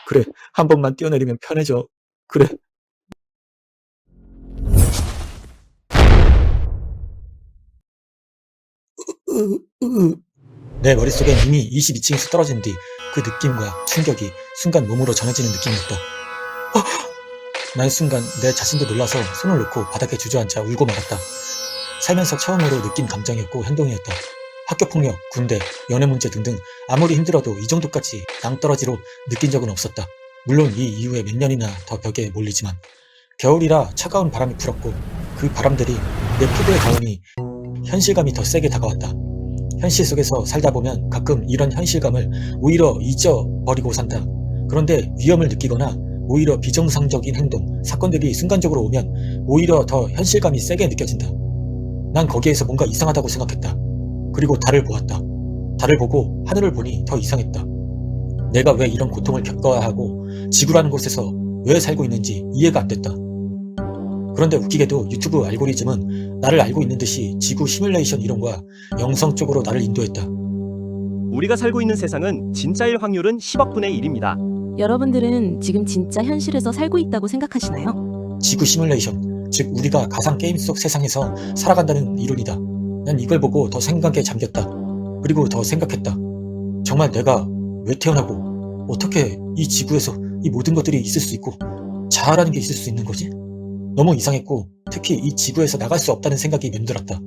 그래, 한 번만 뛰어내리면 편해져. 그래. 으, 으. 내 머릿속엔 이미 22층에서 떨어진 뒤 그 느낌과 충격이 순간 몸으로 전해지는 느낌이었다. 난 순간 내 자신도 놀라서 손을 놓고 바닥에 주저앉아 울고 말았다. 살면서 처음으로 느낀 감정이었고 행동이었다. 학교폭력, 군대, 연애 문제 등등 아무리 힘들어도 이 정도까지 낭떠러지로 느낀 적은 없었다. 물론 이 이후에 몇 년이나 더 벽에 몰리지만 겨울이라 차가운 바람이 불었고 그 바람들이 내 피부에 닿으니 현실감이 더 세게 다가왔다. 현실 속에서 살다 보면 가끔 이런 현실감을 오히려 잊어버리고 산다. 그런데 위험을 느끼거나 오히려 비정상적인 행동, 사건들이 순간적으로 오면 오히려 더 현실감이 세게 느껴진다. 난 거기에서 뭔가 이상하다고 생각했다. 그리고 달을 보았다. 달을 보고 하늘을 보니 더 이상했다. 내가 왜 이런 고통을 겪어야 하고 지구라는 곳에서 왜 살고 있는지 이해가 안 됐다. 그런데 웃기게도 유튜브 알고리즘은 나를 알고 있는 듯이 지구 시뮬레이션 이론과 영성 쪽으로 나를 인도했다. 우리가 살고 있는 세상은 진짜일 확률은 10억 분의 1입니다. 여러분들은 지금 진짜 현실에서 살고 있다고 생각하시나요? 지구 시뮬레이션, 즉 우리가 가상 게임 속 세상에서 살아간다는 이론이다. 난 이걸 보고 더 생각에 잠겼다. 그리고 더 생각했다. 정말 내가 왜 태어나고 어떻게 이 지구에서 이 모든 것들이 있을 수 있고 자아라는 게 있을 수 있는 거지? 너무 이상했고 특히 이 지구에서 나갈 수 없다는 생각이 맴돌았다.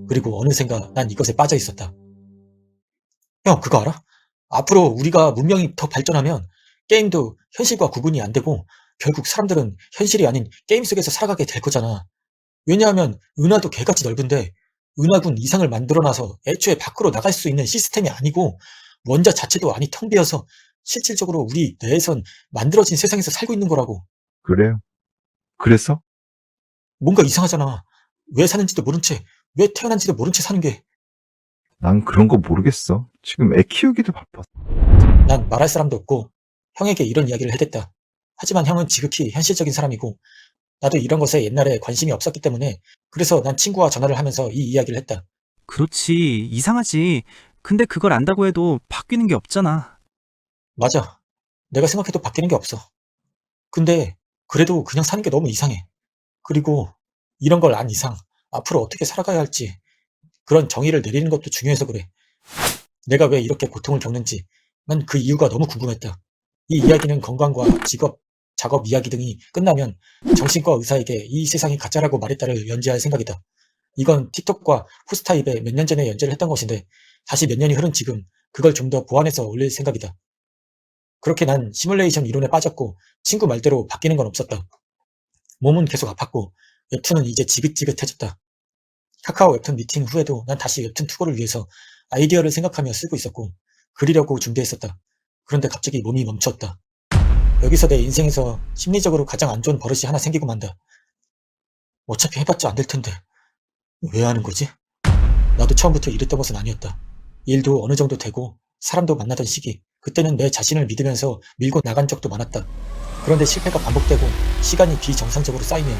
그리고 어느샌가 난 이것에 빠져 있었다. 형, 그거 알아? 앞으로 우리가 문명이 더 발전하면 게임도 현실과 구분이 안 되고 결국 사람들은 현실이 아닌 게임 속에서 살아가게 될 거잖아. 왜냐하면 은하도 개같이 넓은데 은하군 이상을 만들어놔서 애초에 밖으로 나갈 수 있는 시스템이 아니고 원자 자체도 아니 텅 비어서 실질적으로 우리 내에선 만들어진 세상에서 살고 있는 거라고. 그래요? 그래서? 뭔가 이상하잖아. 왜 사는지도 모른 채, 왜 태어난지도 모른 채 사는 게. 난 그런 거 모르겠어. 지금 애 키우기도 바빠서. 난 말할 사람도 없고 형에게 이런 이야기를 해댔다. 하지만 형은 지극히 현실적인 사람이고 나도 이런 것에 옛날에 관심이 없었기 때문에 그래서 난 친구와 전화를 하면서 이 이야기를 했다. 그렇지, 이상하지. 근데 그걸 안다고 해도 바뀌는 게 없잖아. 맞아. 내가 생각해도 바뀌는 게 없어. 근데 그래도 그냥 사는 게 너무 이상해. 그리고 이런 걸 안 이상 앞으로 어떻게 살아가야 할지 그런 정의를 내리는 것도 중요해서 그래. 내가 왜 이렇게 고통을 겪는지 난 그 이유가 너무 궁금했다. 이 이야기는 건강과 직업, 작업 이야기 등이 끝나면 정신과 의사에게 이 세상이 가짜라고 말했다를 연재할 생각이다. 이건 틱톡과 후스타입에 몇 년 전에 연재를 했던 것인데 다시 몇 년이 흐른 지금 그걸 좀 더 보완해서 올릴 생각이다. 그렇게 난 시뮬레이션 이론에 빠졌고 친구 말대로 바뀌는 건 없었다. 몸은 계속 아팠고 웹툰은 이제 지긋지긋해졌다. 카카오 웹툰 미팅 후에도 난 다시 웹툰 투고를 위해서 아이디어를 생각하며 쓰고 있었고 그리려고 준비했었다. 그런데 갑자기 몸이 멈췄다. 여기서 내 인생에서 심리적으로 가장 안 좋은 버릇이 하나 생기고 만다. 어차피 해봤자 안 될 텐데 왜 하는 거지? 나도 처음부터 이랬던 것은 아니었다. 일도 어느 정도 되고 사람도 만나던 시기 그때는 내 자신을 믿으면서 밀고 나간 적도 많았다. 그런데 실패가 반복되고 시간이 비정상적으로 쌓이면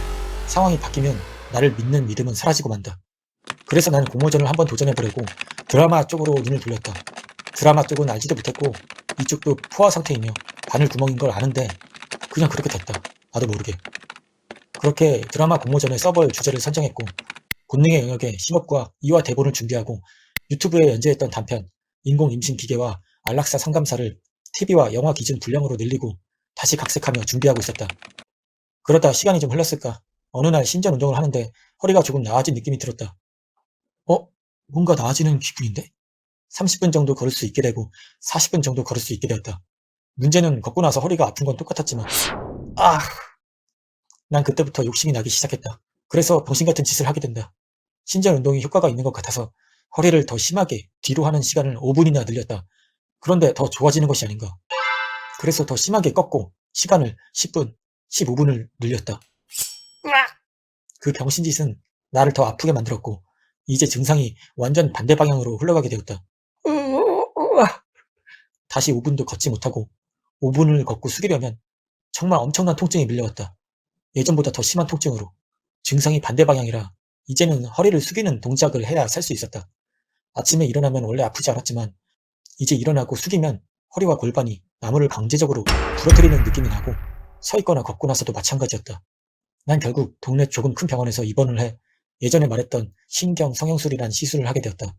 상황이 바뀌면 나를 믿는 믿음은 사라지고 만다. 그래서 나는 공모전을 한번 도전해보려고 드라마 쪽으로 눈을 돌렸다. 드라마 쪽은 알지도 못했고 이쪽도 포화 상태이며 바늘 구멍인 걸 아는데 그냥 그렇게 됐다. 나도 모르게. 그렇게 드라마 공모전의 서버의 주제를 선정했고 본능의 영역에 신업과 이화 대본을 준비하고 유튜브에 연재했던 단편 인공 임신 기계와 안락사 상담사를 TV와 영화 기준 분량으로 늘리고 다시 각색하며 준비하고 있었다. 그러다 시간이 좀 흘렀을까 어느 날 신전 운동을 하는데 허리가 조금 나아진 느낌이 들었다. 뭔가 나아지는 기분인데? 30분 정도 걸을 수 있게 되고 40분 정도 걸을 수 있게 되었다. 문제는 걷고 나서 허리가 아픈 건 똑같았지만 아, 난 그때부터 욕심이 나기 시작했다. 그래서 병신 같은 짓을 하게 된다. 신전 운동이 효과가 있는 것 같아서 허리를 더 심하게 뒤로 하는 시간을 5분이나 늘렸다. 그런데 더 좋아지는 것이 아닌가. 그래서 더 심하게 꺾고 시간을 10분, 15분을 늘렸다. 그 병신짓은 나를 더 아프게 만들었고 이제 증상이 완전 반대 방향으로 흘러가게 되었다. 다시 5분도 걷지 못하고 5분을 걷고 숙이려면 정말 엄청난 통증이 밀려왔다. 예전보다 더 심한 통증으로. 증상이 반대 방향이라 이제는 허리를 숙이는 동작을 해야 살 수 있었다. 아침에 일어나면 원래 아프지 않았지만 이제 일어나고 숙이면 허리와 골반이 나무를 강제적으로 부러뜨리는 느낌이 나고 서 있거나 걷고 나서도 마찬가지였다. 난 결국 동네 조금 큰 병원에서 입원을 해 예전에 말했던 신경 성형술이란 시술을 하게 되었다.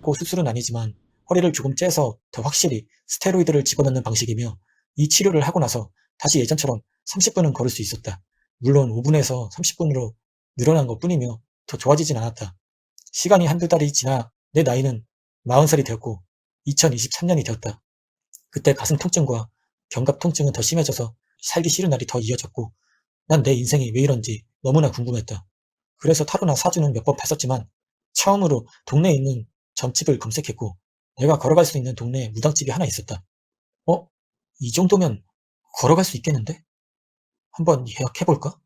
그 수술은 아니지만 허리를 조금 째서 더 확실히 스테로이드를 집어넣는 방식이며 이 치료를 하고 나서 다시 예전처럼 30분은 걸을 수 있었다. 물론 5분에서 30분으로 늘어난 것 뿐이며 더 좋아지진 않았다. 시간이 한두 달이 지나 내 나이는 40살이 되었고 2023년이 되었다. 그때 가슴 통증과 견갑 통증은 더 심해져서 살기 싫은 날이 더 이어졌고 난 내 인생이 왜 이런지 너무나 궁금했다. 그래서 타로나 사주는 몇 번 봤었지만 처음으로 동네에 있는 점집을 검색했고 내가 걸어갈 수 있는 동네에 무당집이 하나 있었다. 이 정도면 걸어갈 수 있겠는데? 한번 예약해볼까?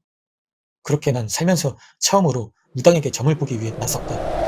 그렇게 난 살면서 처음으로 무당에게 점을 보기 위해 나섰다.